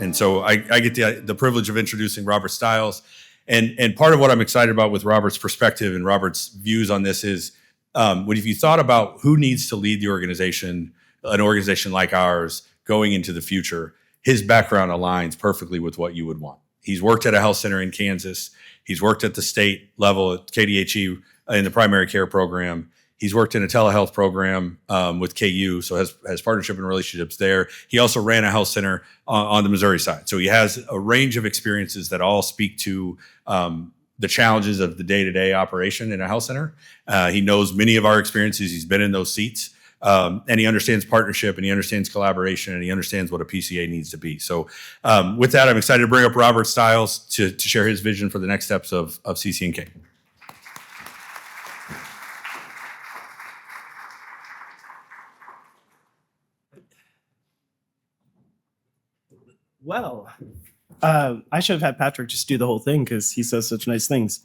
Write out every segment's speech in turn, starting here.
And so I get the privilege of introducing Robert Stiles. And part of what I'm excited about with Robert's perspective and Robert's views on this is if you thought about who needs to lead the organization, an organization like ours going into the future, his background aligns perfectly with what you would want. He's worked at a health center in Kansas. He's worked at the state level at KDHE in the primary care program. He's worked in a telehealth program with KU, so has partnership and relationships there. He also ran a health center on the Missouri side. So he has a range of experiences that all speak to the challenges of the day-to-day operation in a health center. He knows many of our experiences. He's been in those seats. And he understands partnership, and he understands collaboration, and he understands what a PCA needs to be. So with that, I'm excited to bring up Robert Stiles to share his vision for the next steps of CCNK. Well, I should have had Patrick just do the whole thing because he says such nice things.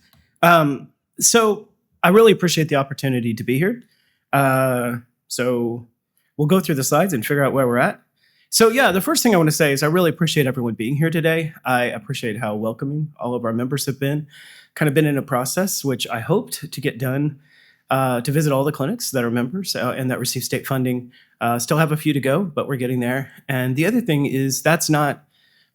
So I really appreciate the opportunity to be here. So we'll go through the slides and figure out where we're at. So yeah, the first thing I want to say is I really appreciate everyone being here today. I appreciate how welcoming all of our members have been. Kind of been in a process which I hoped to get done to visit all the clinics that are members and that receive state funding. Still have a few to go, but we're getting there. And the other thing is that's not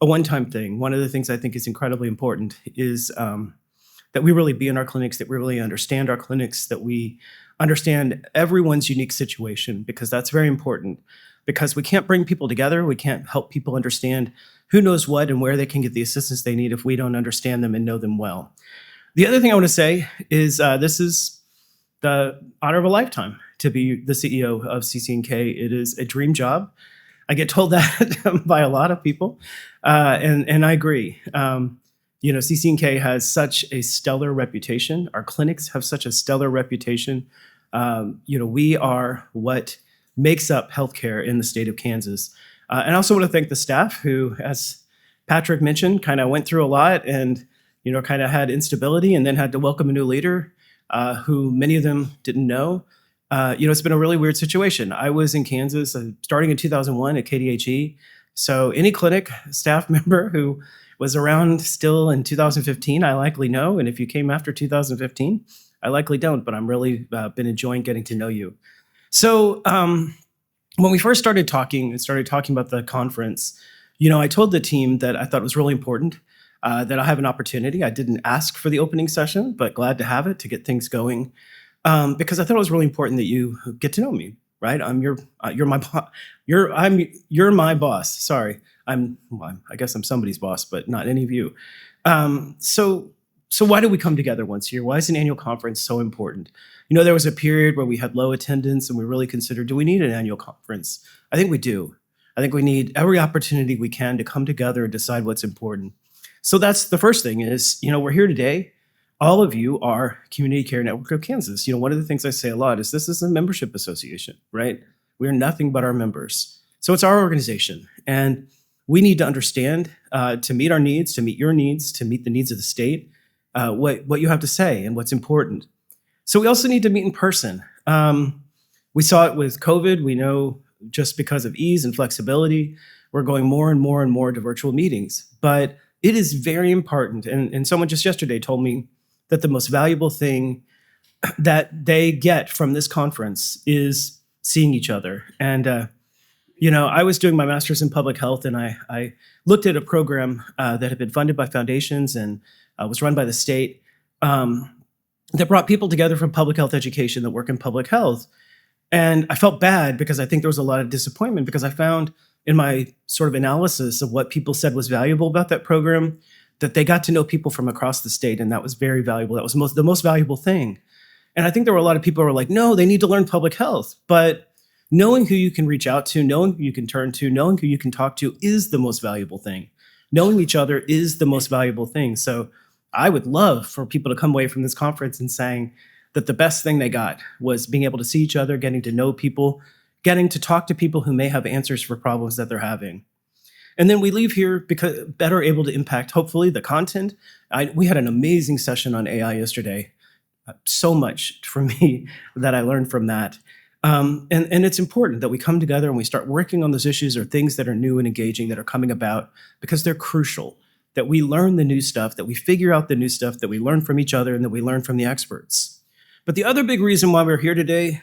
a one-time thing. One of the things I think is incredibly important is that we really be in our clinics, that we really understand our clinics, that we understand everyone's unique situation, because that's very important. Because we can't bring people together, we can't help people understand who knows what and where they can get the assistance they need if we don't understand them and know them well. The other thing I want to say is this is the honor of a lifetime to be the CEO of CCNK. It is a dream job. I get told that by a lot of people, and I agree. CCNK has such a stellar reputation. Our clinics have such a stellar reputation. We are what makes up healthcare in the state of Kansas. And I also want to thank the staff who, as Patrick mentioned, kind of went through a lot and, kind of had instability and then had to welcome a new leader who many of them didn't know. It's been a really weird situation. I was in Kansas starting in 2001 at KDHE. So any clinic staff member who was around still in 2015, I likely know. And if you came after 2015, I likely don't, but I'm really been enjoying getting to know you. So when we first started talking about the conference, I told the team that I thought it was really important that I have an opportunity. I didn't ask for the opening session, but glad to have it to get things going. Because I thought it was really important that you get to know me, right? You're my boss. Sorry, I guess I'm somebody's boss, but not any of you. So why do we come together once a year? Why is an annual conference so important? There was a period where we had low attendance and we really considered, do we need an annual conference? I think we do. I think we need every opportunity we can to come together and decide what's important. So that's the first thing is, we're here today. All of you are Community Care Network of Kansas. One of the things I say a lot is this is a membership association, right? We are nothing but our members. So it's our organization. And we need to understand to meet our needs, to meet your needs, to meet the needs of the state, what you have to say and what's important. So we also need to meet in person. We saw it with COVID. We know just because of ease and flexibility, we're going more and more and more to virtual meetings. But it is very important. And someone just yesterday told me that the most valuable thing that they get from this conference is seeing each other. And, I was doing my master's in public health, and I looked at a program that had been funded by foundations and was run by the state that brought people together from public health education that work in public health. And I felt bad because I think there was a lot of disappointment because I found in my sort of analysis of what people said was valuable about that program, that they got to know people from across the state, and that was very valuable. That was the most valuable thing. And I think there were a lot of people who were like, no, they need to learn public health. But knowing who you can reach out to, knowing who you can turn to, knowing who you can talk to is the most valuable thing. Knowing each other is the most valuable thing. So I would love for people to come away from this conference and saying that the best thing they got was being able to see each other, getting to know people, getting to talk to people who may have answers for problems that they're having. And then we leave here because better able to impact, hopefully, the content. We had an amazing session on AI yesterday. So much for me that I learned from that. And it's important that we come together and we start working on those issues or things that are new and engaging that are coming about because they're crucial. That we learn the new stuff, that we figure out the new stuff, that we learn from each other, and that we learn from the experts. But the other big reason why we're here today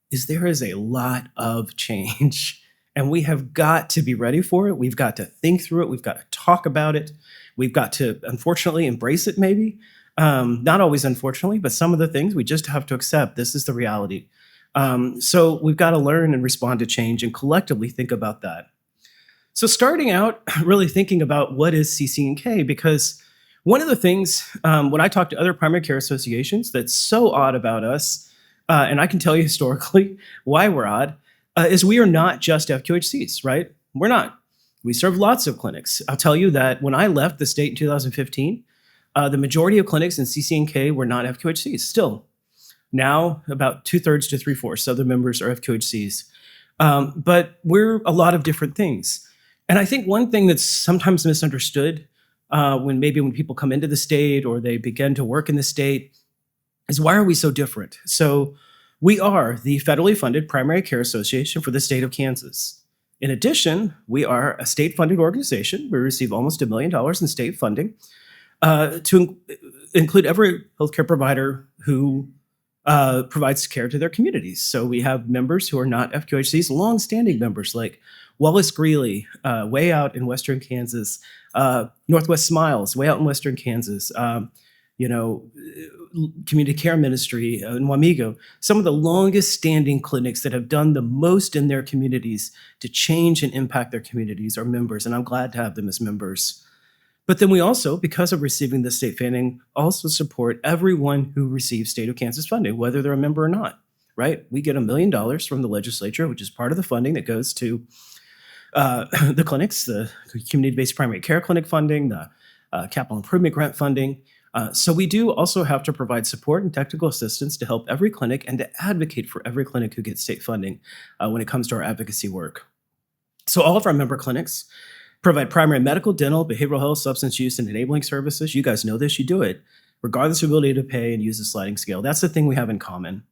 is there is a lot of change, and we have got to be ready for it. We've got to think through it. We've got to talk about it. We've got to, unfortunately, embrace it maybe. Not always, unfortunately, but some of the things we just have to accept. This is the reality. So we've got to learn and respond to change and collectively think about that. So starting out, really thinking about what is CCNK, because one of the things when I talk to other primary care associations that's so odd about us, and I can tell you historically why we're odd, is we are not just FQHCs, right? We're not. We serve lots of clinics. I'll tell you that when I left the state in 2015, the majority of clinics in CCNK were not FQHCs still. Now, about 2/3 to 3/4 of the members are FQHCs. But we're a lot of different things. And I think one thing that's sometimes misunderstood when people come into the state or they begin to work in the state is why are we so different? So we are the federally funded primary care association for the state of Kansas. In addition, we are a state-funded organization. We receive almost $1 million in state funding to include every healthcare provider who provides care to their communities. So we have members who are not FQHCs, long-standing members like Wallace Greeley, way out in Western Kansas, Northwest Smiles, way out in Western Kansas, Community Care Ministry in Wamego, some of the longest standing clinics that have done the most in their communities to change and impact their communities are members, and I'm glad to have them as members. But then we also, because of receiving the state funding, also support everyone who receives state of Kansas funding, whether they're a member or not, right? We get $1 million from the legislature, which is part of the funding that goes to the clinics, the community-based primary care clinic funding, the capital improvement grant funding. So we do also have to provide support and technical assistance to help every clinic and to advocate for every clinic who gets state funding when it comes to our advocacy work. So all of our member clinics provide primary medical, dental, behavioral health, substance use, and enabling services. You guys know this, you do it, regardless of ability to pay and use a sliding scale. That's the thing we have in common.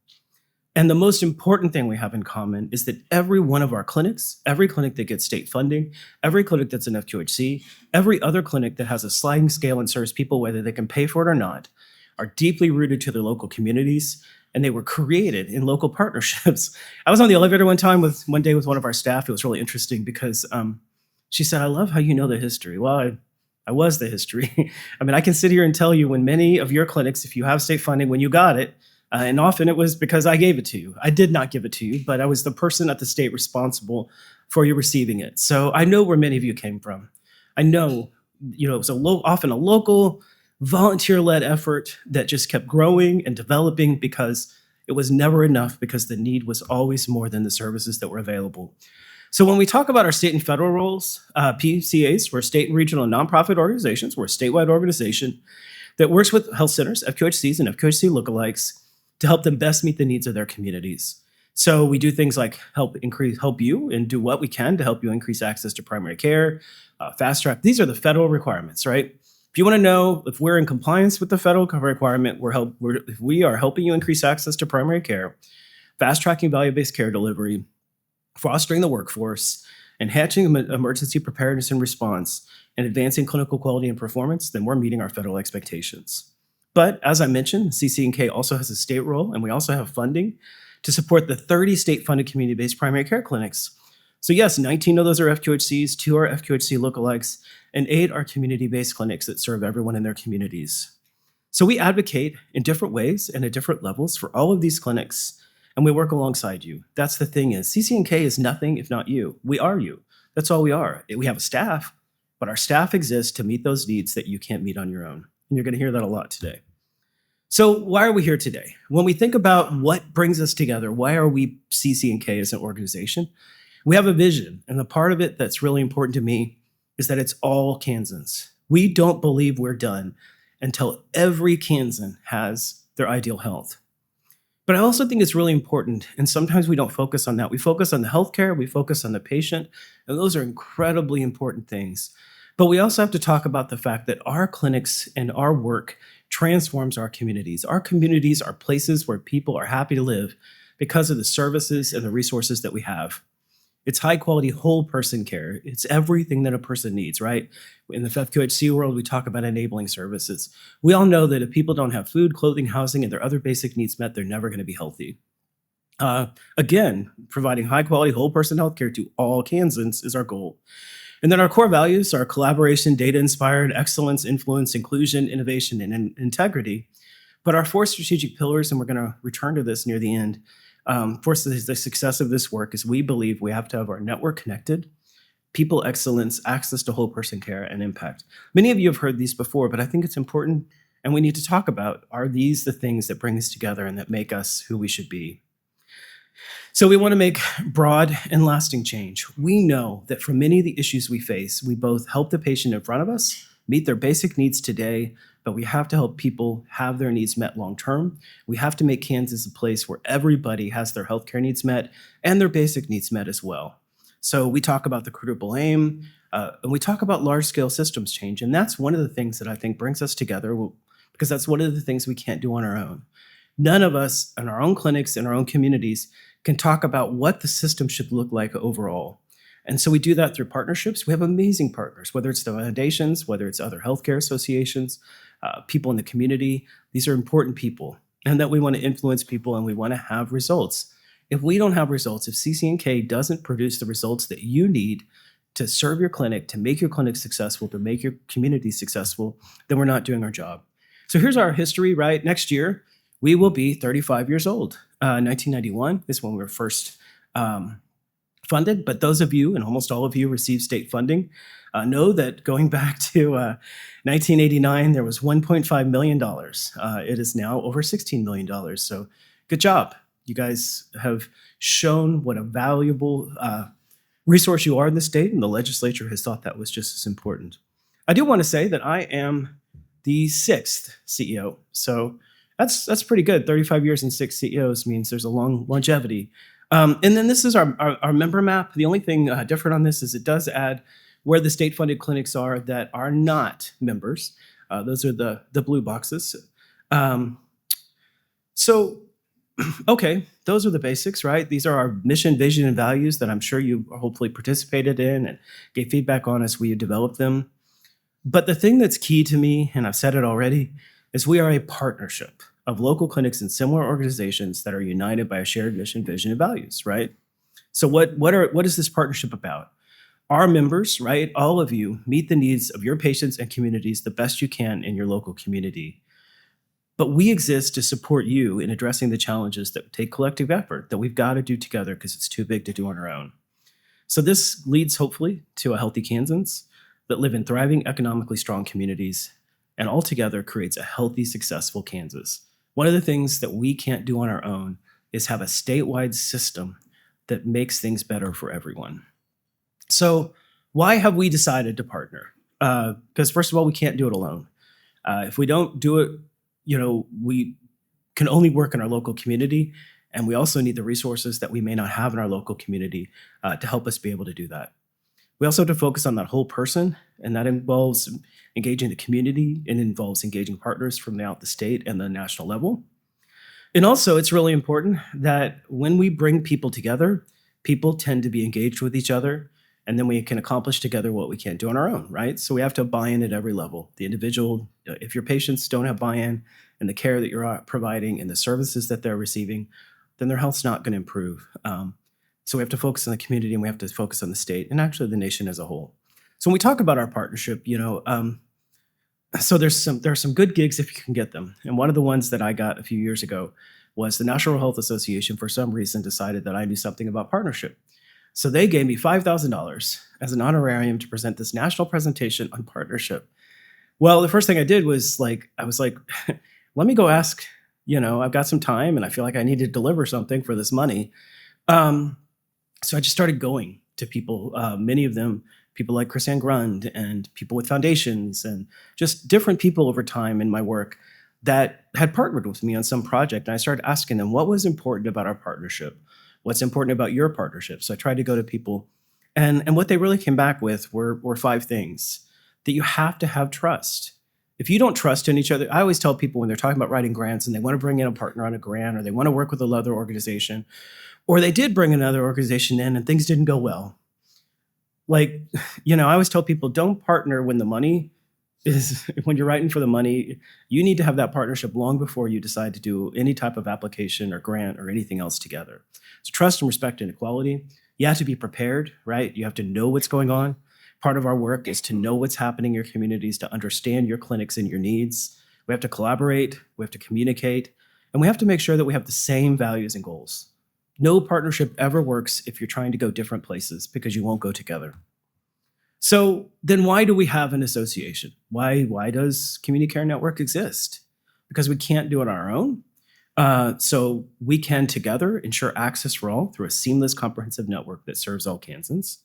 And the most important thing we have in common is that every one of our clinics, every clinic that gets state funding, every clinic that's an FQHC, every other clinic that has a sliding scale and serves people whether they can pay for it or not, are deeply rooted to their local communities, and they were created in local partnerships. I was on the elevator one day with one of our staff. It was really interesting because she said, "I love how you know the history." Well, I was the history. I mean, I can sit here and tell you when many of your clinics, if you have state funding, when you got it, and often it was because I gave it to you. I did not give it to you, but I was the person at the state responsible for you receiving it. So I know where many of you came from. I know, it was often a local volunteer-led effort that just kept growing and developing because it was never enough, because the need was always more than the services that were available. So when we talk about our state and federal roles, PCAs, we're state and regional and nonprofit organizations. We're a statewide organization that works with health centers, FQHCs and FQHC lookalikes, to help them best meet the needs of their communities. So we do things like help you and do what we can to help you increase access to primary care, fast track. These are the federal requirements, right? If you want to know if we're in compliance with the federal requirement, if we are helping you increase access to primary care, fast tracking value-based care delivery, fostering the workforce, enhancing emergency preparedness and response, and advancing clinical quality and performance, then we're meeting our federal expectations. But as I mentioned, CCNK also has a state role, and we also have funding to support the 30 state-funded community-based primary care clinics. So yes, 19 of those are FQHCs, 2 are FQHC lookalikes, and 8 are community-based clinics that serve everyone in their communities. So we advocate in different ways and at different levels for all of these clinics, and we work alongside you. That's the thing is, CCNK is nothing if not you. We are you. That's all we are. We have a staff, but our staff exists to meet those needs that you can't meet on your own. And you're going to hear that a lot today. So why are we here today? When we think about what brings us together, why are we CCNK as an organization? We have a vision, and the part of it that's really important to me is that it's all Kansans. We don't believe we're done until every Kansan has their ideal health. But I also think it's really important, and sometimes we don't focus on that. We focus on the healthcare, we focus on the patient, and those are incredibly important things. But we also have to talk about the fact that our clinics and our work transforms our communities. Our communities are places where people are happy to live because of the services and the resources that we have. It's high quality whole person care. It's everything that a person needs, right? In the FFQHC world, we talk about enabling services. We all know that if people don't have food, clothing, housing, and their other basic needs met, they're never going to be healthy. Again, providing high quality whole person healthcare to all Kansans is our goal. And then our core values are collaboration, data inspired, excellence, influence, inclusion, innovation, and integrity. But our 4 strategic pillars, and we're going to return to this near the end, for the success of this work is we believe we have to have our network connected, people excellence, access to whole person care, and impact. Many of you have heard these before, but I think it's important and we need to talk about, are these the things that bring us together and that make us who we should be? So we want to make broad and lasting change. We know that for many of the issues we face, we both help the patient in front of us meet their basic needs today, but we have to help people have their needs met long-term. We have to make Kansas a place where everybody has their healthcare needs met and their basic needs met as well. So we talk about the quadruple aim, and we talk about large-scale systems change, and that's one of the things that I think brings us together, because that's one of the things we can't do on our own. None of us in our own clinics, in our own communities, can talk about what the system should look like overall. And so we do that through partnerships. We have amazing partners, whether it's the foundations, whether it's other healthcare associations, people in the community. These are important people, and that we want to influence people and we want to have results. If we don't have results, if CCNK doesn't produce the results that you need to serve your clinic, to make your clinic successful, to make your community successful, then we're not doing our job. So here's our history, right? Next year, we will be 35 years old. 1991 is when we were first funded, but those of you, and almost all of you, received state funding, know that going back to 1989, there was $1.5 million. It is now over $16 million. So good job. You guys have shown what a valuable resource you are in the state, and the legislature has thought that was just as important. I do want to say that I am the 6th CEO. So that's pretty good. 35 years and 6 CEOs means there's a long longevity. And then this is our member map. The only thing different on this is it does add where the state-funded clinics are that are not members. Those are the blue boxes. So, okay, those are the basics, right? These are our mission, vision, and values that I'm sure you hopefully participated in and gave feedback on as we developed them. But the thing that's key to me, and I've said it already, is we are a partnership of local clinics and similar organizations that are united by a shared mission, vision, and values, right? So what is this partnership about? Our members, right, all of you, meet the needs of your patients and communities the best you can in your local community. But we exist to support you in addressing the challenges that take collective effort that we've got to do together because it's too big to do on our own. So this leads, hopefully, to a healthy Kansans that live in thriving, economically strong communities, and altogether creates a healthy, successful Kansas. One of the things that we can't do on our own is have a statewide system that makes things better for everyone. So why have we decided to partner? Because first of all, we can't do it alone. If we don't do it, we can only work in our local community, and we also need the resources that we may not have in our local community to help us be able to do that. We also have to focus on that whole person, and that involves engaging the community, and involves engaging partners from throughout the state and the national level. And also, it's really important that when we bring people together, people tend to be engaged with each other, and then we can accomplish together what we can't do on our own, right? So we have to have buy-in at every level. The individual, if your patients don't have buy-in in the care that you're providing and the services that they're receiving, then their health's not going to improve. So we have to focus on the community, and we have to focus on the state and actually the nation as a whole. So when we talk about our partnership, so there's some good gigs if you can get them. And one of the ones that I got a few years ago was the National Health Association, for some reason, decided that I knew something about partnership. So they gave me $5,000 as an honorarium to present this national presentation on partnership. Well, the first thing I did was I was like, let me go ask, I've got some time and I feel like I need to deliver something for this money. So I just started going to people, many of them, people like Chris Grund and people with foundations and just different people over time in my work that had partnered with me on some project. And I started asking them, what was important about our partnership? What's important about your partnership? So I tried to go to people, and what they really came back with were 5 things. That you have to have trust. If you don't trust in each other, I always tell people when they're talking about writing grants and they want to bring in a partner on a grant, or they want to work with another organization, or they did bring another organization in and things didn't go well. Like, I always tell people, don't partner when the money is, when you're writing for the money. You need to have that partnership long before you decide to do any type of application or grant or anything else together. So trust and respect and equality. You have to be prepared, right? You have to know what's going on. Part of our work is to know what's happening in your communities, to understand your clinics and your needs. We have to collaborate, we have to communicate, and we have to make sure that we have the same values and goals. No partnership ever works if you're trying to go different places, because you won't go together. So then why do we have an association? Why does Community Care Network exist? Because we can't do it on our own. So we can together ensure access for all through a seamless, comprehensive network that serves all Kansans.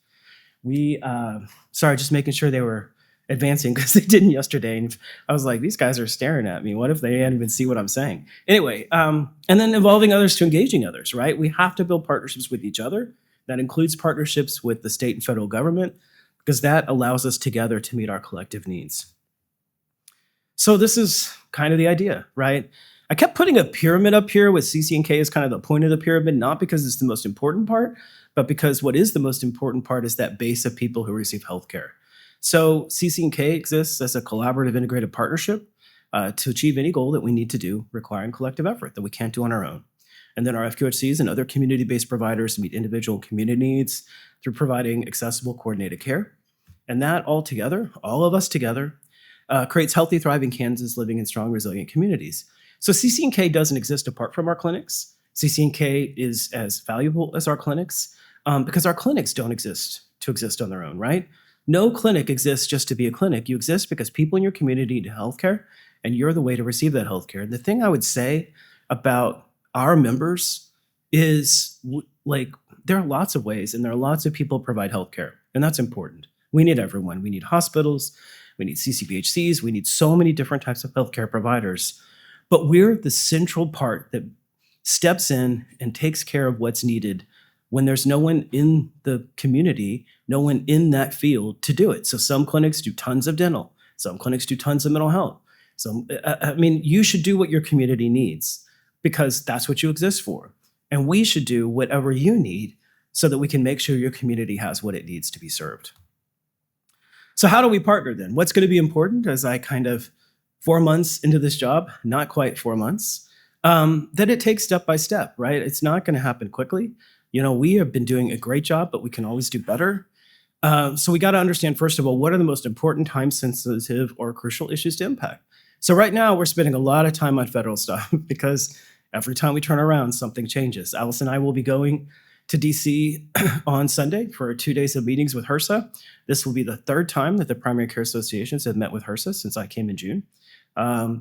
Sorry, just making sure they were advancing, because they didn't yesterday. And I was like, these guys are staring at me. What if they didn't even see what I'm saying? Anyway, and then involving others to engaging others, right? We have to build partnerships with each other. That includes partnerships with the state and federal government, because that allows us together to meet our collective needs. So this is kind of the idea, right? I kept putting a pyramid up here with CCNK as kind of the point of the pyramid, not because it's the most important part, but because what is the most important part is that base of people who receive healthcare. So CCNK exists as a collaborative integrated partnership to achieve any goal that we need to do, requiring collective effort that we can't do on our own. And then our FQHCs and other community-based providers meet individual community needs through providing accessible, coordinated care. And that all together, all of us together, creates healthy, thriving Kansas living in strong, resilient communities. So CCNK doesn't exist apart from our clinics. CCNK is as valuable as our clinics because our clinics don't exist to exist on their own, right? No clinic exists just to be a clinic. You exist because people in your community need healthcare, and you're the way to receive that healthcare. And the thing I would say about our members is, there are lots of ways, and there are lots of people who provide healthcare, and that's important. We need everyone. We need hospitals, we need CCBHCs, we need so many different types of healthcare providers. But we're the central part that steps in and takes care of what's needed when there's no one in the community, no one in that field to do it. So some clinics do tons of dental, some clinics do tons of mental health. So, you should do what your community needs, because that's what you exist for. And we should do whatever you need so that we can make sure your community has what it needs to be served. So how do we partner then? What's going to be important as I 4 months into this job, not quite 4 months, that it takes step by step, right? It's not going to happen quickly. We have been doing a great job, but we can always do better. So we got to understand, first of all, what are the most important, time-sensitive, or crucial issues to impact? So right now, we're spending a lot of time on federal stuff because every time we turn around, something changes. Alice and I will be going to DC on Sunday for 2 days of meetings with HRSA. This will be the third time that the primary care associations have met with HRSA since I came in June,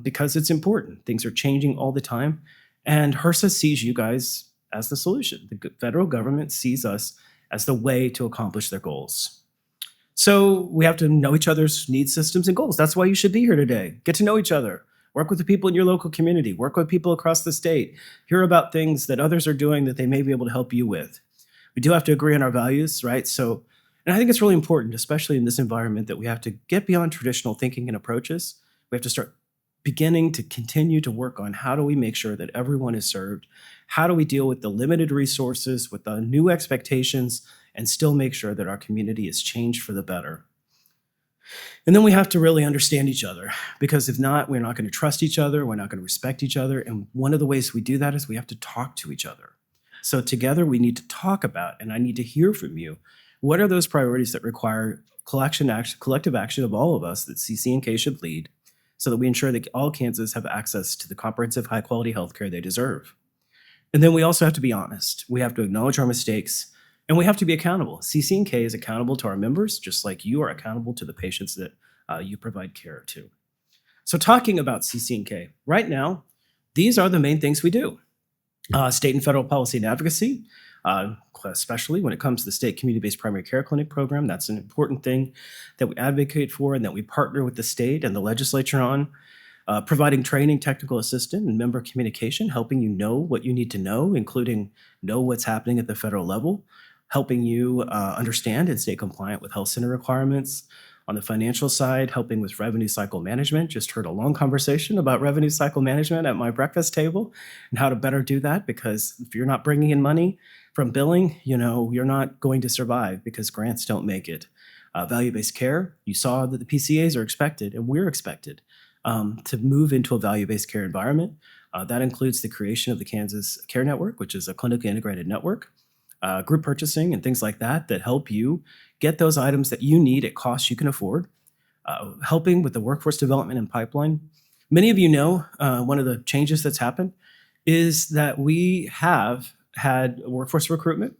because it's important. Things are changing all the time, and HRSA sees you guys as the solution. The federal government sees us as the way to accomplish their goals. So we have to know each other's needs, systems, and goals. That's why you should be here today. Get to know each other. Work with the people in your local community. Work with people across the state. Hear about things that others are doing that they may be able to help you with. We do have to agree on our values, right? So, and I think it's really important, especially in this environment, that we have to get beyond traditional thinking and approaches. We have to start beginning to continue to work on how do we make sure that everyone is served? How do we deal with the limited resources, with the new expectations, and still make sure that our community is changed for the better? And then we have to really understand each other, because if not, we're not going to trust each other. We're not going to respect each other. And one of the ways we do that is we have to talk to each other. So together we need to talk about, and I need to hear from you, what are those priorities that require collective action of all of us that CCNK should lead, so that we ensure that all Kansas have access to the comprehensive, high-quality healthcare they deserve. And then we also have to be honest. We have to acknowledge our mistakes, and we have to be accountable. CCNK is accountable to our members, just like you are accountable to the patients that you provide care to. So talking about CCNK, right now, these are the main things we do. State and federal policy and advocacy, especially when it comes to the state community-based primary care clinic program. That's an important thing that we advocate for and that we partner with the state and the legislature on. Providing training, technical assistance, and member communication, helping you know what you need to know, including know what's happening at the federal level, helping you understand and stay compliant with health center requirements. On the financial side, helping with revenue cycle management. Just heard a long conversation about revenue cycle management at my breakfast table and how to better do that, because if you're not bringing in money from billing, you're not going to survive because grants don't make it. Value-based care, you saw that the PCAs are expected, and we're expected to move into a value-based care environment. That includes the creation of the Kansas Care Network, which is a clinically integrated network, group purchasing and things like that help you get those items that you need at costs you can afford, helping with the workforce development and pipeline. Many of you know one of the changes that's happened is that we have had workforce recruitment,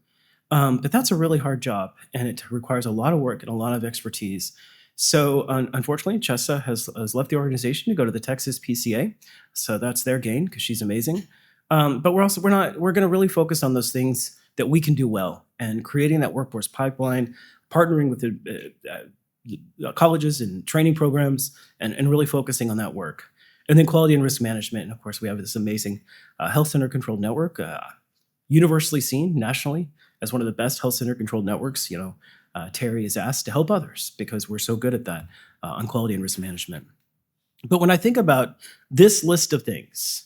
but that's a really hard job, and it requires a lot of work and a lot of expertise. So unfortunately, Chessa has left the organization to go to the Texas PCA. So that's their gain because she's amazing. But we're going to really focus on those things that we can do well, and creating that workforce pipeline, partnering with the colleges and training programs, and really focusing on that work. And then quality and risk management. And of course, we have this amazing health center controlled network, universally seen nationally as one of the best health center controlled networks. Terry is asked to help others because we're so good at that on quality and risk management. But when I think about this list of things,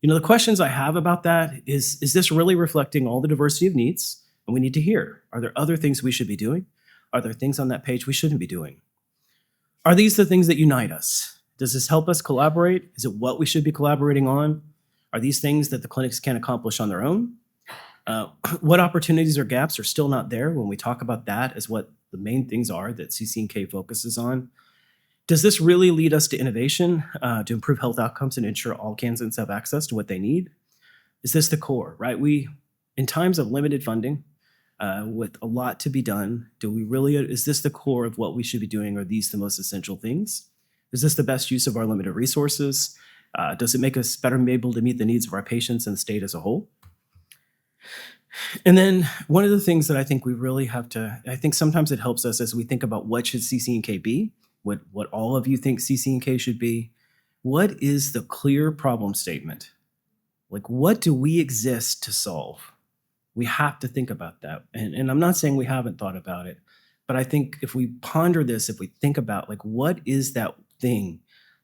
the questions I have about that is this really reflecting all the diversity of needs? And we need to hear, are there other things we should be doing? Are there things on that page we shouldn't be doing? Are these the things that unite us? Does this help us collaborate? Is it what we should be collaborating on? Are these things that the clinics can't accomplish on their own? What opportunities or gaps are still not there when we talk about that as what the main things are that CCNK focuses on? Does this really lead us to innovation to improve health outcomes and ensure all Kansans have access to what they need? Is this the core, right? In times of limited funding, with a lot to be done, is this the core of what we should be doing? Are these the most essential things? Is this the best use of our limited resources? Does it make us better able to meet the needs of our patients and the state as a whole? And then one of the things that I think we really have to, I think sometimes it helps us as we think about what should CCNK be, what all of you think CCNK should be. What is the clear problem statement? Like, what do we exist to solve? We have to think about that. And I'm not saying we haven't thought about it, but I think if we ponder this, if we think about what is that thing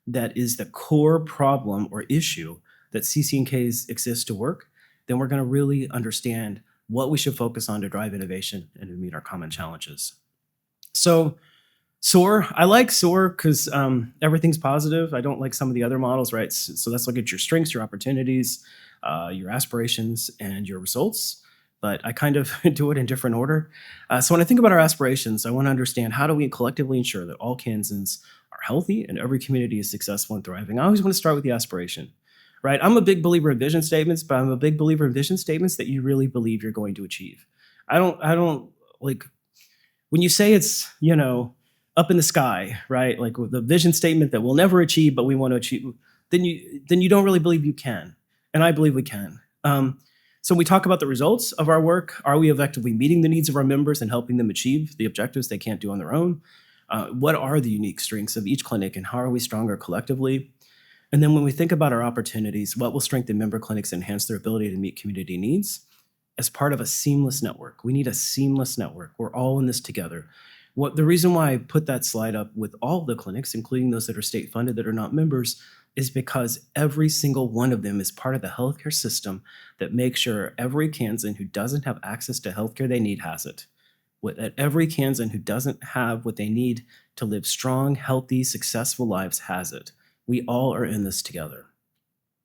that is the core problem or issue that CCNKs exist to work, then we're going to really understand what we should focus on to drive innovation and to meet our common challenges. So SOAR, I like SOAR because everything's positive. I don't like some of the other models, right? So let's look at your strengths, your opportunities, your aspirations, and your results. But I kind of do it in different order. So when I think about our aspirations, I want to understand, how do we collectively ensure that all Kansans are healthy and every community is successful and thriving? I always want to start with the aspiration. Right? I'm a big believer in vision statements, but I'm a big believer in vision statements that you really believe you're going to achieve. I don't like when you say it's, up in the sky, right? Like the vision statement that we'll never achieve, but we want to achieve, then you don't really believe you can. And I believe we can. So we talk about the results of our work. Are we effectively meeting the needs of our members and helping them achieve the objectives they can't do on their own? What are the unique strengths of each clinic, and how are we stronger collectively? And then when we think about our opportunities, what will strengthen member clinics and enhance their ability to meet community needs? As part of a seamless network. We need a seamless network. We're all in this together. The reason why I put that slide up with all the clinics, including those that are state funded that are not members, is because every single one of them is part of the healthcare system that makes sure every Kansan who doesn't have access to healthcare they need has it. That every Kansan who doesn't have what they need to live strong, healthy, successful lives has it. We all are in this together.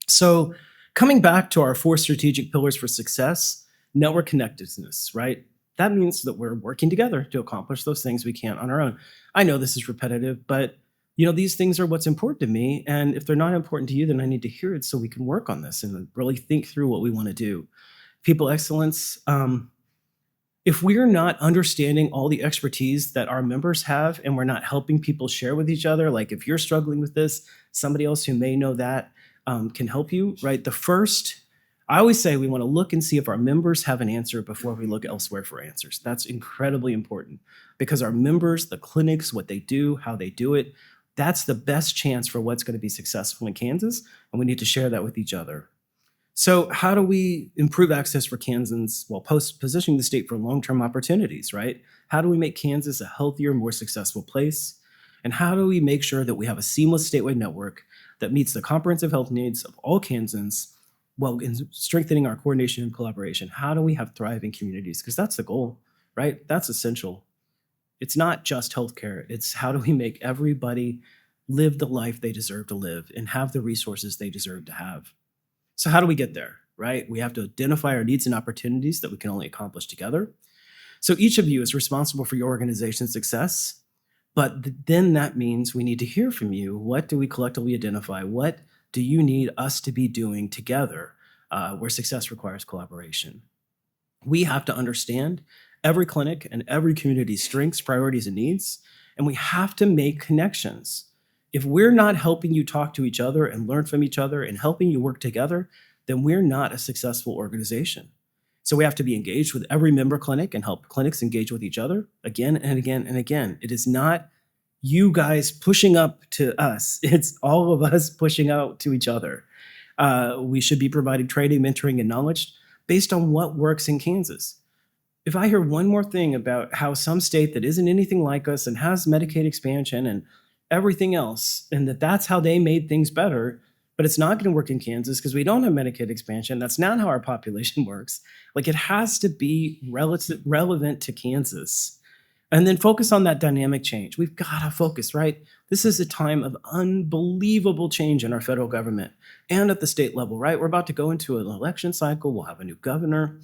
So coming back to our 4 strategic pillars for success, network connectedness, right? That means that we're working together to accomplish those things we can't on our own. I know this is repetitive, but these things are what's important to me. And if they're not important to you, then I need to hear it so we can work on this and really think through what we want to do. People excellence. If we're not understanding all the expertise that our members have and we're not helping people share with each other, like if you're struggling with this, somebody else who may know that can help you, right? I always say we want to look and see if our members have an answer before we look elsewhere for answers. That's incredibly important because our members, the clinics, what they do, how they do it, that's the best chance for what's going to be successful in Kansas, and we need to share that with each other. So how do we improve access for Kansans while positioning the state for long-term opportunities, right? How do we make Kansas a healthier, more successful place? And how do we make sure that we have a seamless statewide network that meets the comprehensive health needs of all Kansans while strengthening our coordination and collaboration? How do we have thriving communities? Because that's the goal, right? That's essential. It's not just healthcare. It's how do we make everybody live the life they deserve to live and have the resources they deserve to have. So how do we get there, right? We have to identify our needs and opportunities that we can only accomplish together. So each of you is responsible for your organization's success, but then that means we need to hear from you. What do we collectively identify? What do you need us to be doing together where success requires collaboration? We have to understand every clinic and every community's strengths, priorities, and needs, and we have to make connections. If we're not helping you talk to each other and learn from each other and helping you work together, then we're not a successful organization. So we have to be engaged with every member clinic and help clinics engage with each other again and again and again. It is not you guys pushing up to us. It's all of us pushing out to each other. We should be providing training, mentoring, and knowledge based on what works in Kansas. If I hear one more thing about how some state that isn't anything like us and has Medicaid expansion and everything else, and that's how they made things better, but it's not going to work in Kansas because we don't have Medicaid expansion. That's not how our population works. Like, it has to be relevant to Kansas. And then focus on that dynamic change. We've got to focus, right? This is a time of unbelievable change in our federal government and at the state level, right? We're about to go into an election cycle. We'll have a new governor.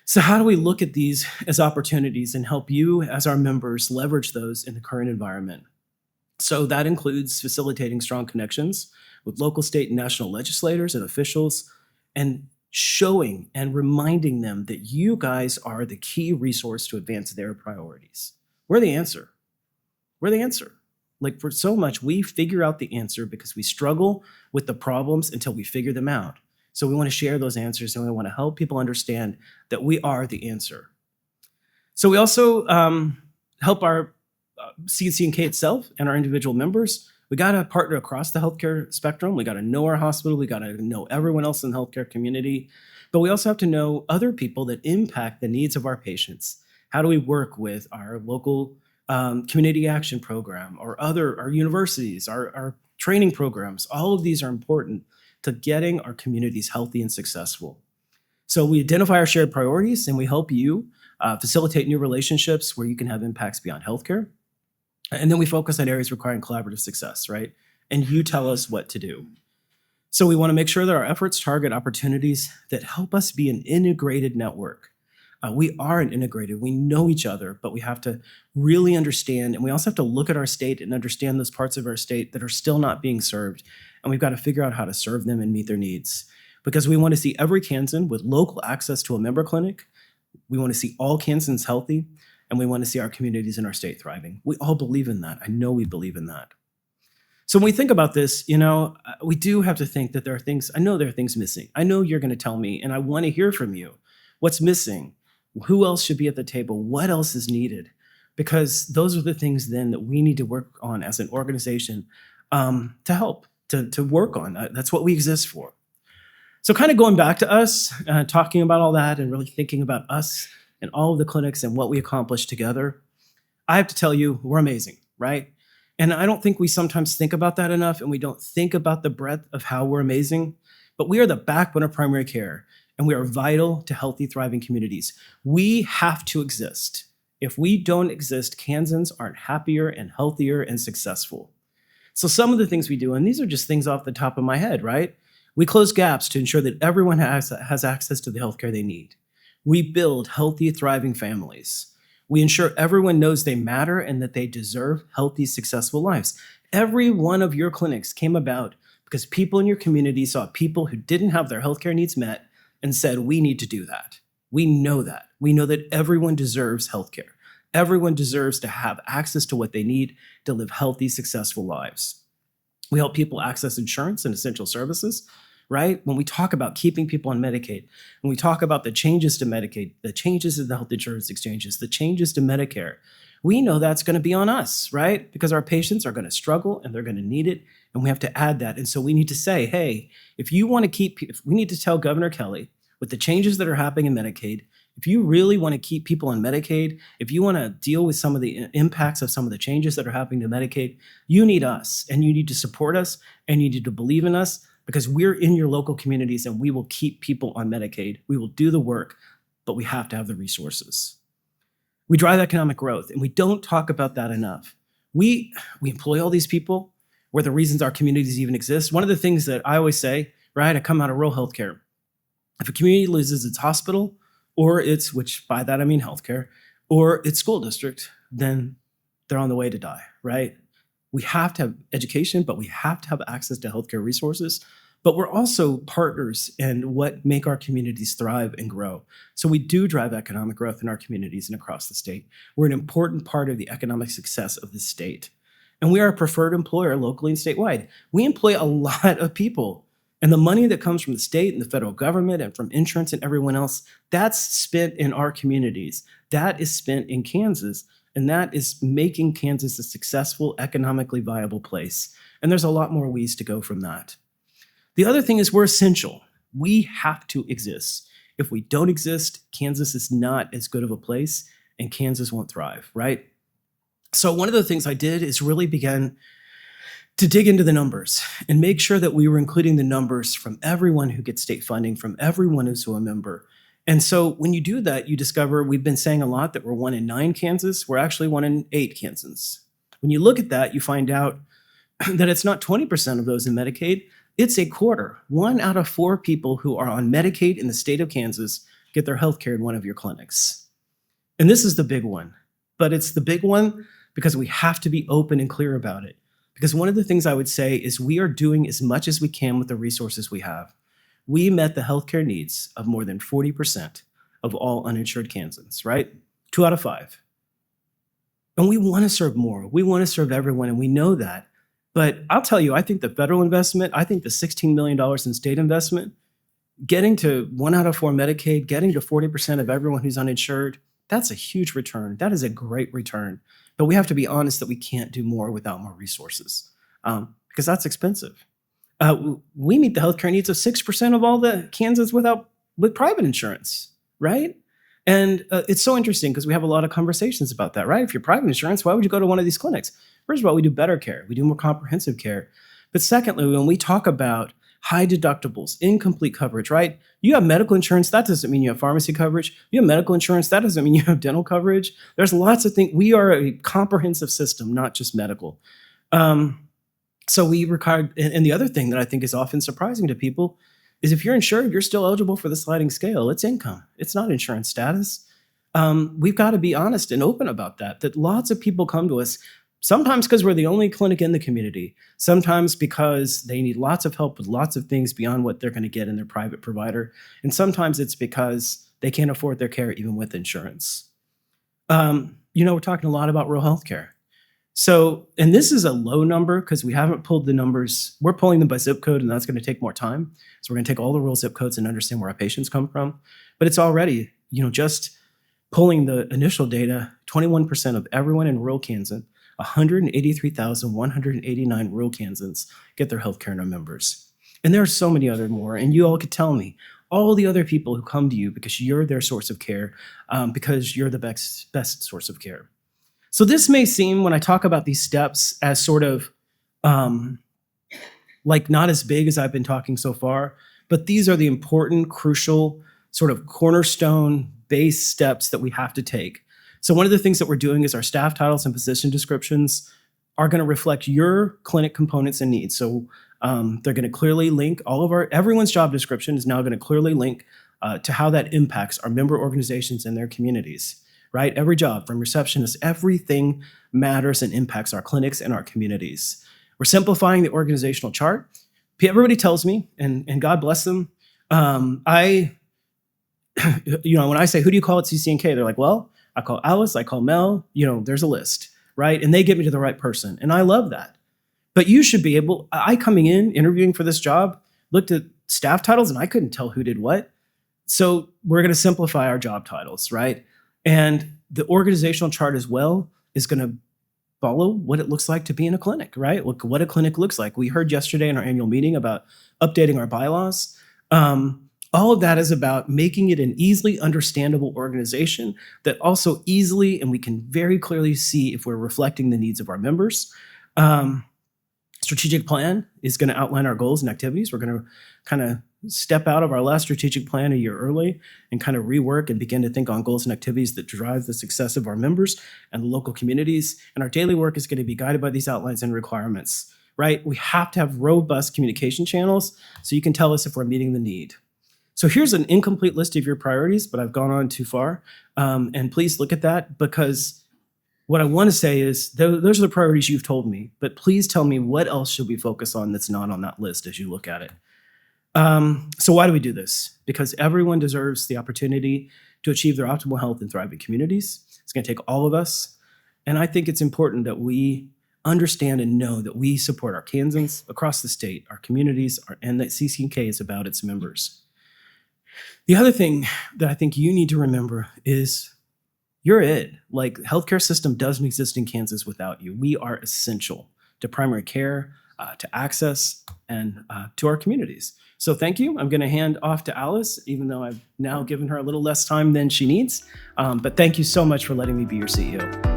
So how do we look at these as opportunities and help you as our members leverage those in the current environment? So that includes facilitating strong connections with local, state, and national legislators and officials, and showing and reminding them that you guys are the key resource to advance their priorities. We're the answer. We're the answer. Like, for so much, we figure out the answer because we struggle with the problems until we figure them out. So we want to share those answers, and we want to help people understand that we are the answer. So we also help our CCNK itself and our individual members. We got to partner across the healthcare spectrum. We got to know our hospital. We got to know everyone else in the healthcare community. But we also have to know other people that impact the needs of our patients. How do we work with our local community action program or our universities, our training programs? All of these are important to getting our communities healthy and successful. So we identify our shared priorities, and we help you facilitate new relationships where you can have impacts beyond healthcare. And then we focus on areas requiring collaborative success, right? And you tell us what to do. So we want to make sure that our efforts target opportunities that help us be an integrated network. We are an integrated, we know each other, but we have to really understand, and we also have to look at our state and understand those parts of our state that are still not being served. And we've got to figure out how to serve them and meet their needs. Because we want to see every Kansan with local access to a member clinic. We want to see all Kansans healthy, and we want to see our communities in our state thriving. We all believe in that. I know we believe in that. So when we think about this, we do have to think that there are things missing. I know you're going to tell me, and I want to hear from you. What's missing? Who else should be at the table? What else is needed? Because those are the things then that we need to work on as an organization to help, to work on. That's what we exist for. So kind of going back to us, talking about all that and really thinking about us and all of the clinics and what we accomplished together, I have to tell you, we're amazing, right? And I don't think we sometimes think about that enough, and we don't think about the breadth of how we're amazing. But we are the backbone of primary care, and we are vital to healthy, thriving communities. We have to exist. If we don't exist, Kansans aren't happier and healthier and successful. So some of the things we do, and these are just things off the top of my head, right? We close gaps to ensure that everyone has access to the healthcare they need. We build healthy, thriving families. We ensure everyone knows they matter and that they deserve healthy, successful lives. Every one of your clinics came about because people in your community saw people who didn't have their healthcare needs met and said, we need to do that. We know that. We know that everyone deserves healthcare. Everyone deserves to have access to what they need to live healthy, successful lives. We help people access insurance and essential services, right? When we talk about keeping people on Medicaid, when we talk about the changes to Medicaid, the changes to the health insurance exchanges, the changes to Medicare, we know that's going to be on us, right? Because our patients are going to struggle and they're going to need it. And we have to add that. And so we need to say, hey, if you want to we need to tell Governor Kelly with the changes that are happening in Medicaid, if you really want to keep people on Medicaid, if you want to deal with some of the impacts of some of the changes that are happening to Medicaid, you need us and you need to support us and you need to believe in us because we're in your local communities and we will keep people on Medicaid. We will do the work, but we have to have the resources. We drive economic growth and we don't talk about that enough. We employ all these people. We're the reasons our communities even exist. One of the things that I always say, right, I come out of rural healthcare. If a community loses its hospital, or its, which by that I mean healthcare, or its school district, then they're on the way to die, right? We have to have education, but we have to have access to healthcare resources. But we're also partners in what make our communities thrive and grow. So we do drive economic growth in our communities and across the state. We're an important part of the economic success of the state. And we are a preferred employer locally and statewide. We employ a lot of people. And the money that comes from the state and the federal government and from insurance and everyone else, that's spent in our communities. That is spent in Kansas. And that is making Kansas a successful, economically viable place. And there's a lot more ways to go from that. The other thing is we're essential. We have to exist. If we don't exist, Kansas is not as good of a place and Kansas won't thrive, right? So one of the things I did is really begin to dig into the numbers and make sure that we were including the numbers from everyone who gets state funding, from everyone who's a member. And so when you do that, you discover we've been saying a lot that we're 1 in 9 Kansas. We're actually 1 in 8 Kansans. When you look at that, you find out that it's not 20% of those in Medicaid. It's a quarter. 1 out of 4 people who are on Medicaid in the state of Kansas get their health care in one of your clinics. And this is the big one. But it's the big one because we have to be open and clear about it. Because one of the things I would say is we are doing as much as we can with the resources we have. We met the healthcare needs of more than 40% of all uninsured Kansans, right? 2 out of 5. And we want to serve more. We want to serve everyone, and we know that. But I'll tell you, I think the federal investment, I think the $16 million in state investment, getting to 1 out of 4 Medicaid, getting to 40% of everyone who's uninsured, that's a huge return. That is a great return. But we have to be honest that we can't do more without more resources because that's expensive. We meet the healthcare needs of 6% of all the Kansans with private insurance, right? And it's so interesting because we have a lot of conversations about that, right? If you're private insurance, why would you go to one of these clinics? First of all, we do better care. We do more comprehensive care. But secondly, when we talk about high deductibles, incomplete coverage, right? You have medical insurance. That doesn't mean you have pharmacy coverage. You have medical insurance. That doesn't mean you have dental coverage. There's lots of things. We are a comprehensive system, not just medical. So we require, and the other thing that I think is often surprising to people is if you're insured, you're still eligible for the sliding scale. It's income. It's not insurance status. We've got to be honest and open about that lots of people come to us sometimes because we're the only clinic in the community, sometimes because they need lots of help with lots of things beyond what they're going to get in their private provider, and sometimes it's because they can't afford their care even with insurance. We're talking a lot about rural healthcare. So, and this is a low number because we haven't pulled the numbers. We're pulling them by zip code, and that's going to take more time. So we're going to take all the rural zip codes and understand where our patients come from. But it's already, just pulling the initial data, 21% of everyone in rural Kansas, 183,189 rural Kansans get their health care in our members. And there are so many other more. And you all could tell me all the other people who come to you because you're their source of care, because you're the best source of care. So this may seem, when I talk about these steps, as sort of like not as big as I've been talking so far, but these are the important, crucial, sort of cornerstone base steps that we have to take. So one of the things that we're doing is our staff titles and position descriptions are going to reflect your clinic components and needs. So they're going to clearly link everyone's job description is now going to clearly link to how that impacts our member organizations and their communities, right? Every job from receptionist, everything matters and impacts our clinics and our communities. We're simplifying the organizational chart. Everybody tells me, and God bless them, when I say, who do you call at CCNK? They're like, well, I call Alice, I call Mel, there's a list, right? And they get me to the right person. And I love that. But you should be able, I coming in, interviewing for this job, looked at staff titles and I couldn't tell who did what. So we're going to simplify our job titles, right? And the organizational chart as well is going to follow what it looks like to be in a clinic, right? What a clinic looks like. We heard yesterday in our annual meeting about updating our bylaws. All of that is about making it an easily understandable organization that also easily, and we can very clearly see if we're reflecting the needs of our members. Strategic plan is going to outline our goals and activities. We're going to kind of step out of our last strategic plan a year early and kind of rework and begin to think on goals and activities that drive the success of our members and the local communities. And our daily work is going to be guided by these outlines and requirements, right? We have to have robust communication channels so you can tell us if we're meeting the need. So here's an incomplete list of your priorities, but I've gone on too far. And please look at that, because what I want to say is those are the priorities you've told me, but please tell me what else should we focus on that's not on that list as you look at it. So why do we do this? Because everyone deserves the opportunity to achieve their optimal health and thriving communities. It's going to take all of us. And I think it's important that we understand and know that we support our Kansans across the state, our communities, and that CCNK is about its members. The other thing that I think you need to remember is you're it. Like, the healthcare system doesn't exist in Kansas without you. We are essential to primary care, to access, and to our communities. So thank you. I'm going to hand off to Alice, even though I've now given her a little less time than she needs. But thank you so much for letting me be your CEO.